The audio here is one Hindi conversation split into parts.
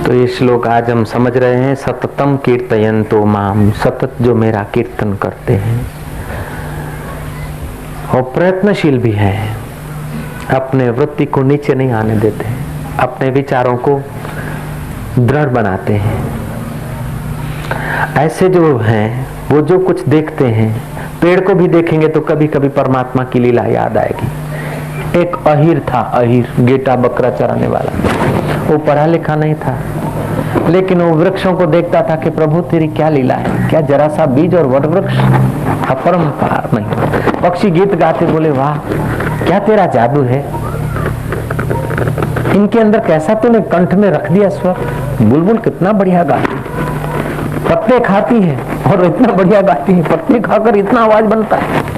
तो ये श्लोक आज हम समझ रहे हैं। सततम कीर्तयन्तो माम, सतत जो मेरा कीर्तन करते हैं और प्रयत्नशील भी है, अपने वृत्ति को नीचे नहीं आने देते, अपने विचारों को दृढ़ बनाते हैं। ऐसे जो हैं वो जो कुछ देखते हैं, पेड़ को भी देखेंगे तो कभी कभी परमात्मा की लीला याद आएगी। एक अहीर था, अहीर गेटा बकरा चराने वाला, वो पढ़ा लिखा नहीं था, लेकिन वो वृक्षों को देखता था कि प्रभु तेरी क्या लीला है, क्या जरा सा बीज और वट वृक्ष अपरंपार नहीं। पक्षी गीत गाते बोले वाह क्या तेरा जादू है, इनके अंदर कैसा तूने कंठ में रख दिया स्वर। बुलबुल कितना बढ़िया गाती, पत्ते खाती है और इतना बढ़िया गाती है, पत्ते खाकर इतना आवाज बनता है।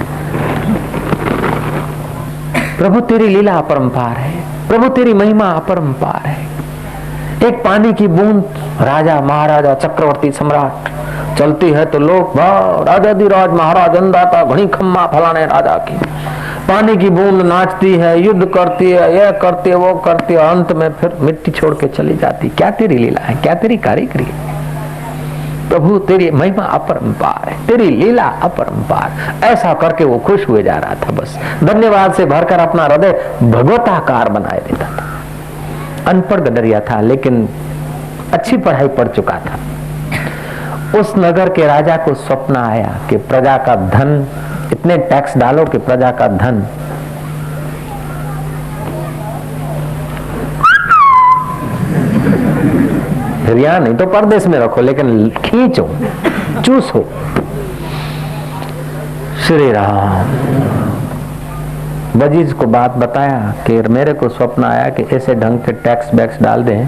प्रभु तेरी लीला अपरंपार है, प्रभु तेरी महिमा अपरंपार है। एक पानी की बूंद, राजा महाराजा चक्रवर्ती सम्राट चलती है तो लोग राजाधिराज महाराज अन्नदाता घनी खम्मा फलाने राजा की। पानी की बूंद नाचती है, युद्ध करती है, यह करती है, वो करती है, अंत में फिर मिट्टी छोड़ के चली जाती। क्या तेरी लीला है, क्या तेरी कारीगरी है। प्रभु तेरी महिमा अपरंपार है, तेरी लीला अपरंपार। ऐसा करके वो खुश हुए जा रहा था। बस धन्यवाद से भरकर अपना हृदय भगवताकार बनाए देता था। अनपढ़ गडरिया था लेकिन अच्छी पढ़ाई पढ़ चुका था। उस नगर के राजा को स्वप्न आया कि प्रजा का धन, इतने टैक्स डालो कि प्रजा का धन हिरिया नहीं तो परदेश में रखो, लेकिन खींचो, चूसो। श्री राम वजीज को बात बताया कि मेरे को स्वप्न आया कि ऐसे ढंग के टैक्स बैक्स डाल दें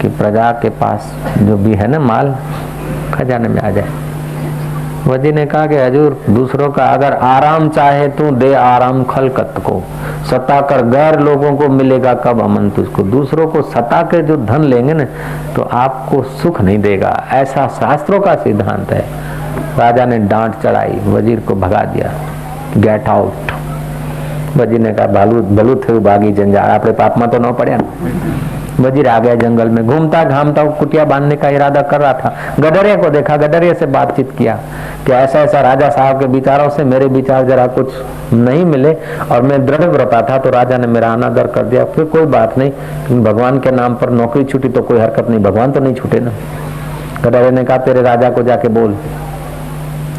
कि प्रजा के पास जो भी है ना माल खजाने में आ जाए। वजी ने कहा कि हजूर दूसरों का अगर आराम चाहे तो दे आराम खलकत को, सता कर गैर लोगों को मिलेगा कब अमन तुझको। दूसरों को सता के जो धन लेंगे ना तो आपको सुख नहीं देगा, ऐसा शास्त्रों का सिद्धांत है। राजा ने डांट चढ़ाई, वजीर को भगा दिया, गेट आउट। वजीर ने कहा भलू थे भागी जंजाल, आपने पाप में तो न पड़े। वजीर आ गया जंगल में, घूमता घामता कुटिया बांधने का इरादा कर रहा था। गडरिया को देखा, गडरिया से बातचीत किया कि ऐसा ऐसा राजा साहब के विचारों से मेरे विचार जरा कुछ नहीं मिले और मैं दृढ़ व्रता था तो राजा ने मेरा अनादर कर दिया। फिर कोई बात नहीं, भगवान के नाम पर नौकरी छूटी तो कोई हरकत नहीं, भगवान तो नहीं छूटे ना। गडरिया ने कहा तेरे राजा को जाके बोल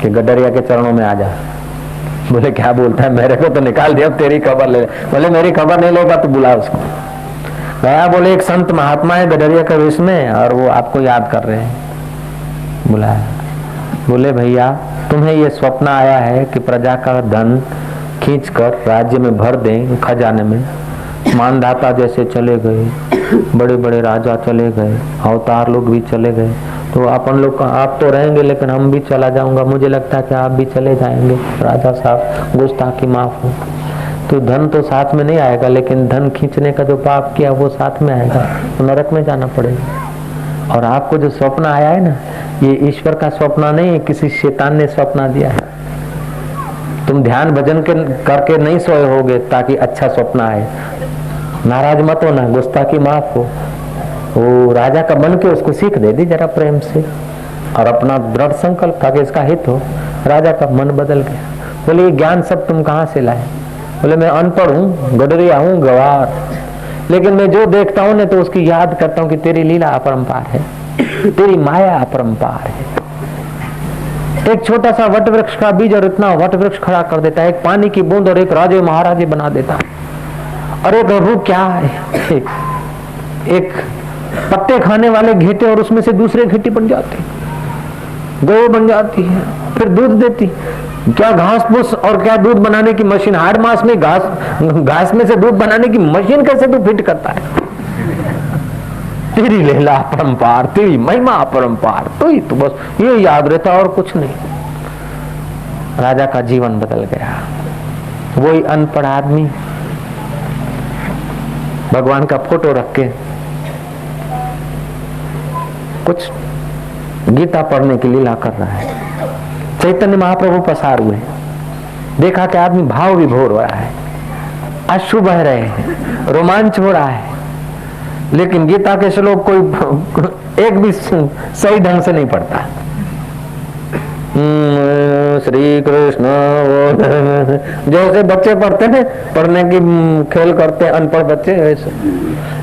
कि गडरिया के चरणों में आ जा। बोले क्या बोलता है, मेरे को तो निकाल दिया, तेरी खबर ले। बोले मेरी खबर नहीं लेगा तो बुला उसको। गया, बोले एक संत महात्मा है गडरिया के वेश में और वो आपको याद कर रहे हैं। बुलाया, बोले भैया तुम्हें ये स्वप्न आया है कि प्रजा का धन खींचकर राज्य में भर दें खजाने में। मानधाता जैसे चले गए, बड़े बड़े राजा चले गए, अवतार लोग भी चले गए, तो अपन लोग आप तो रहेंगे लेकिन हम भी चला जाऊंगा। मुझे लगता है कि आप भी चले जाएंगे। राजा साहब गुस्ताखी माफ हो, तो धन तो साथ में नहीं आएगा, लेकिन धन खींचने का जो पाप किया वो साथ में आएगा, तो नरक में जाना पड़ेगा। और आपको जो स्वप्न आया है ना, ये ईश्वर का स्वप्न नहीं है, किसी शैतान ने स्वप्न दिया है। तुम ध्यान भजन के करके नहीं सोए होगे ताकि अच्छा स्वप्न आए। नाराज मत हो ना, गुस्ताखी माफ हो। वो राजा का बन के उसको सीख दे दी जरा प्रेम से और अपना दृढ़ संकल्प था कि इसका हित हो। राजा का मन बदल गया। बोले ये ज्ञान सब तुम कहाँ से लाए? बोले मैं अनपढ़ हूँ, गडरिया हूँ, गवार, लेकिन मैं जो देखता हूँ ना तो उसकी याद करता हूँ कि तेरी लीला अपरंपार है, तेरी माया अपरंपार है। एक छोटा सा वट वृक्ष का बीज और इतना वट वृक्ष खड़ा कर देता है, एक पानी की बूंद और एक राजे महाराजे बना देता है। अरे प्रभु क्या है, एक पत्ते खाने वाले घेटे और उसमें से दूसरे घेटे बन जाते, गौ बन जाती है, फिर दूध देती। क्या घास फूस और क्या दूध बनाने की मशीन, हाड़ मास में घास में से दूध बनाने की मशीन कैसे तू फिट करता है? तेरी लीला अपरंपार, तेरी महिमा अपरंपार, तो ही तो बस ये याद रहता और कुछ नहीं। राजा का जीवन बदल गया। वही अनपढ़ आदमी भगवान का फोटो रख के कुछ गीता पढ़ने की लीला कर रहा है। चैतन्य महाप्रभु पसार हुए, देखा कि आदमी भाव विभोर हो रहा है, अश्रु बह रहे हैं, रोमांच हो रहा है। लेकिन गीता के श्लोक कोई एक भी सही ढंग से नहीं पढ़ता। श्री कृष्ण जैसे बच्चे पढ़ते हैं, पढ़ने की खेल करते हैं अनपढ़ बच्चे वैसे,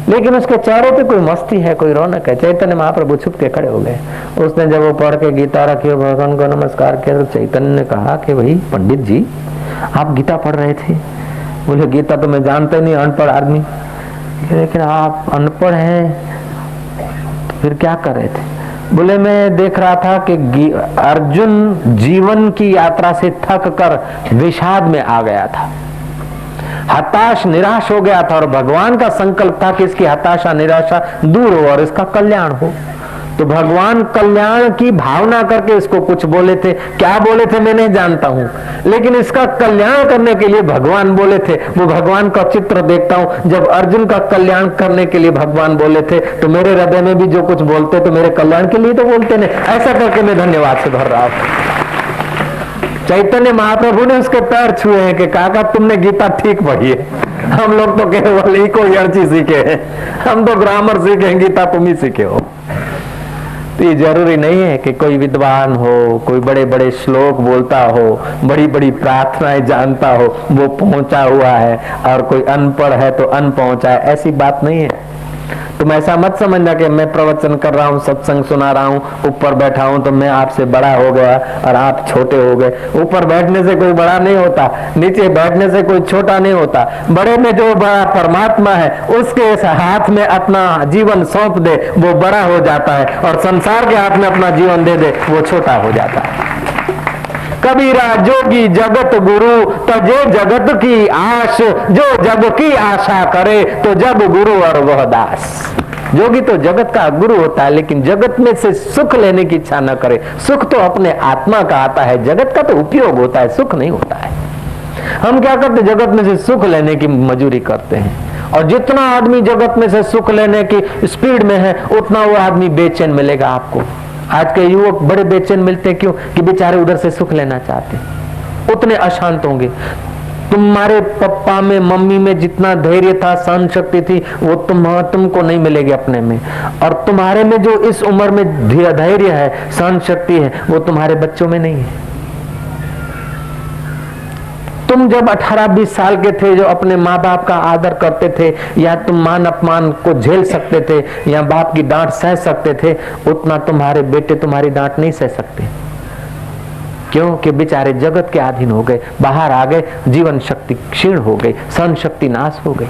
लेकिन उसके चेहरों पे कोई मस्ती है, कोई रौनक है। चैतन्य महाप्रभु छुप के खड़े हो गए। उसने जब वो पढ़ के गीता रखी, भगवान को नमस्कार किया, तो चैतन्य ने कहा कि भाई पंडित जी, आप गीता पढ़ रहे थे? बोले गीता तो मैं जानते नहीं, अनपढ़ आदमी। लेकिन आप अनपढ़ हैं तो फिर क्या कर रहे थे? बोले मैं देख रहा था कि अर्जुन जीवन की यात्रा से थक कर विषाद में आ गया था, हताश निराश हो गया था, और भगवान का संकल्प था कि इसकी हताशा निराशा दूर हो और इसका कल्याण हो। तो भगवान कल्याण की भावना करके इसको कुछ बोले थे, क्या बोले थे मैं नहीं जानता हूं, लेकिन इसका कल्याण करने के लिए भगवान बोले थे। वो भगवान का चित्र देखता हूं, जब अर्जुन का कल्याण करने के लिए भगवान बोले थे, तो मेरे हृदय में भी जो कुछ बोलते तो मेरे कल्याण के लिए तो बोलते नहीं। ऐसा करके मैं धन्यवाद से भर रहा हूं। चैतन्य महाप्रभु ने उसके पैर छुए हैं कि काका तुमने गीता ठीक पढ़ी है, हम लोग तो केवल ही कोई अर्ची सीखे हैं, हम तो ग्रामर सीखे, गीता तुम ही सीखे हो। तो ये जरूरी नहीं है कि कोई विद्वान हो, कोई बड़े बड़े श्लोक बोलता हो, बड़ी बड़ी प्रार्थनाएं जानता हो, वो पहुंचा हुआ है, और कोई अनपढ़ है तो अनपहुंचा है, ऐसी बात नहीं है। तुम ऐसा मत समझना कि मैं प्रवचन कर रहा हूँ, सत्संग सुना रहा हूँ, ऊपर बैठा हूँ तो मैं आपसे बड़ा हो गया और आप छोटे हो गए। ऊपर बैठने से कोई बड़ा नहीं होता, नीचे बैठने से कोई छोटा नहीं होता। बड़े में जो बड़ा परमात्मा है, उसके हाथ में अपना जीवन सौंप दे, वो बड़ा हो जाता है, और संसार के हाथ में अपना जीवन दे दे, वो छोटा हो जाता है। कबीरा जोगी जगत गुरु, तजे जगत की आश, जो जग की आशा करे तो जग गुरु और वह दास। जोगी तो जगत का गुरु होता है, लेकिन जगत में से सुख लेने की इच्छा न करे। सुख तो अपने आत्मा का आता है, जगत का तो उपयोग होता है, सुख नहीं होता है। हम क्या करते, जगत में से सुख लेने की मजूरी करते हैं, और जितना आदमी जगत में से सुख लेने की स्पीड में है, उतना वो आदमी बेचैन मिलेगा आपको। आज के युवक बड़े बेचैन मिलते हैं, क्यों? कि बेचारे उधर से सुख लेना चाहते हैं, उतने अशांत होंगे। तुम्हारे पप्पा में, मम्मी में जितना धैर्य था, सहन शक्ति थी, वो तुमको नहीं मिलेगी अपने में। और तुम्हारे में जो इस उम्र में धैर्य है, सहन शक्ति है, वो तुम्हारे बच्चों में नहीं है। तुम जब 18-20 साल के थे, जो अपने माँ बाप का आदर करते थे, या तुम मान अपमान को झेल सकते थे, या बाप की डांट सह सकते थे, उतना तुम्हारे बेटे तुम्हारी डांट नहीं सह सकते। क्यों? कि बेचारे जगत के अधीन हो गए, बाहर आ गए, जीवन शक्ति क्षीण हो गई, सहन शक्ति नाश हो गई।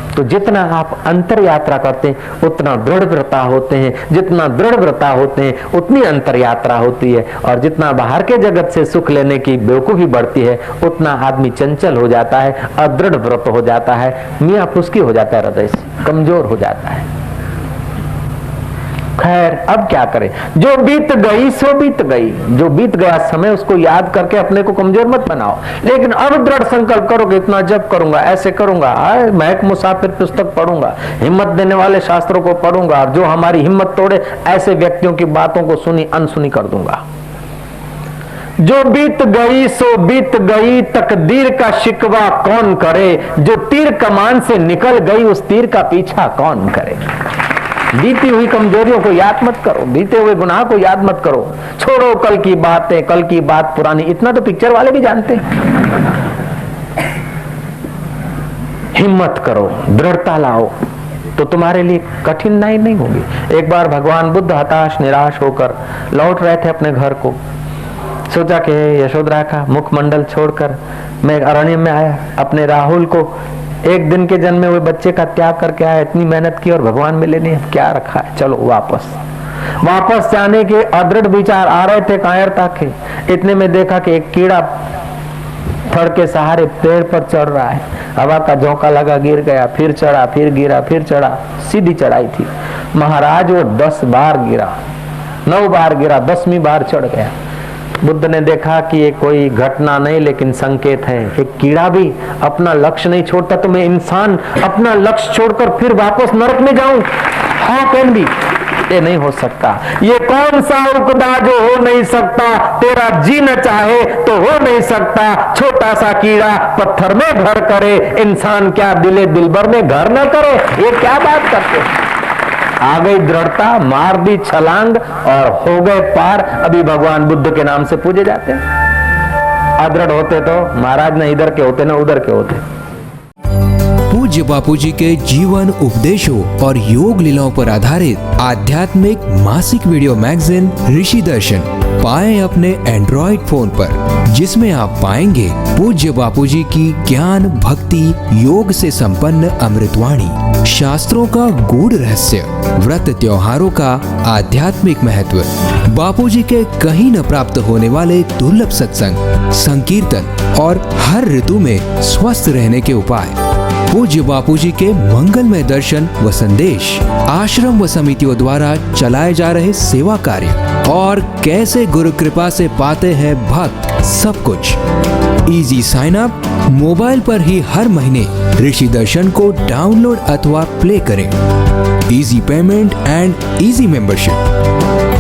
तो जितना आप अंतर यात्रा करते हैं, उतना दृढ़ व्रता होते हैं, जितना दृढ़ व्रता होते हैं, उतनी अंतर यात्रा होती है। और जितना बाहर के जगत से सुख लेने की बेवकूफी बढ़ती है, उतना आदमी चंचल हो जाता है, अदृढ़ व्रत हो जाता है, मियाँ फुसकी हो जाता है, हृदय से कमजोर हो जाता है। खैर, अब क्या करें? जो बीत गई सो बीत गई। जो बीत गया समय, उसको याद करके अपने को कमजोर मत बनाओ, लेकिन अब दृढ़ संकल्प करो कि इतना जप करूंगा, ऐसे करूंगा, मैं एक मुसाफिर पुस्तक पढ़ूंगा, हिम्मत देने वाले शास्त्रों को पढ़ूंगा, और जो हमारी हिम्मत तोड़े ऐसे व्यक्तियों की बातों को सुनी अनसुनी कर दूंगा। जो बीत गई सो बीत गई, तकदीर का शिकवा कौन करे, जो तीर कमान से निकल गई, उस तीर का पीछा कौन करे। बीती हुई कमजोरियों को याद मत करो, बीते हुए गुनाह को याद मत करो। छोड़ो कल की बातें, कल की बात पुरानी, इतना तो पिक्चर वाले भी जानते हैं। हिम्मत करो, दृढ़ता लाओ, तो तुम्हारे लिए कठिनाई नहीं होगी। एक बार भगवान बुद्ध हताश निराश होकर लौट रहे थे अपने घर को। सोचा कि यशोधरा का मुखमंडल छोड़कर मैं अरण्य में आया, अपने राहुल को एक दिन के जन्मे हुए बच्चे का त्याग करके आया, इतनी मेहनत की और भगवान मिले नहीं, क्या रखा है, चलो वापस जाने के अदृढ़ विचार आ रहे थे, कायरता के। इतने में देखा कि एक कीड़ा फड़ के सहारे पेड़ पर चढ़ रहा है, हवा का झोंका लगा, गिर गया, फिर चढ़ा, फिर गिरा, फिर चढ़ा, सीधी चढ़ाई थी। महाराज वो 10 बार गिरा, 9 बार गिरा, 10वीं बार चढ़ गया। बुद्ध ने देखा कि ये कोई घटना नहीं, लेकिन संकेत है। एक कीड़ा भी अपना लक्ष्य नहीं छोड़ता, तो मैं इंसान अपना लक्ष्य छोड़कर फिर वापस नरक में जाऊं? How can be? ये नहीं हो सकता। ये कौन सा उकदा जो हो नहीं सकता, तेरा जी न चाहे तो हो नहीं सकता। छोटा सा कीड़ा पत्थर में घर करे, इंसान क्या दिले दिलबर में घर न करे। ये क्या बात करते हैं? आ गई दृढ़ता, मार दी छलांग और हो गए पार। अभी भगवान बुद्ध के नाम से पूजे जाते हैं। अदृढ़ होते तो महाराज न इधर के होते न उधर के होते। पूज्य बापूजी के जीवन उपदेशों और योग लीलाओं पर आधारित आध्यात्मिक मासिक वीडियो मैगजीन ऋषि दर्शन पाएं अपने एंड्रॉइड फोन पर, जिसमें आप पाएंगे पूज्य बापूजी की ज्ञान भक्ति योग से संपन्न अमृतवाणी, शास्त्रों का गूढ़ रहस्य, व्रत त्योहारों का आध्यात्मिक महत्व, बापूजी के कहीं न प्राप्त होने वाले दुर्लभ सत्संग, संकीर्तन और हर ऋतु में स्वस्थ रहने के उपाय, पूज्य बापूजी के मंगलमय दर्शन व संदेश, आश्रम व समितियों द्वारा चलाए जा रहे सेवा कार्य और कैसे गुरु कृपा से पाते हैं भक्त, सब कुछ। इजी साइन अप, मोबाइल पर ही हर महीने ऋषि दर्शन को डाउनलोड अथवा प्ले करें। Easy payment and easy membership.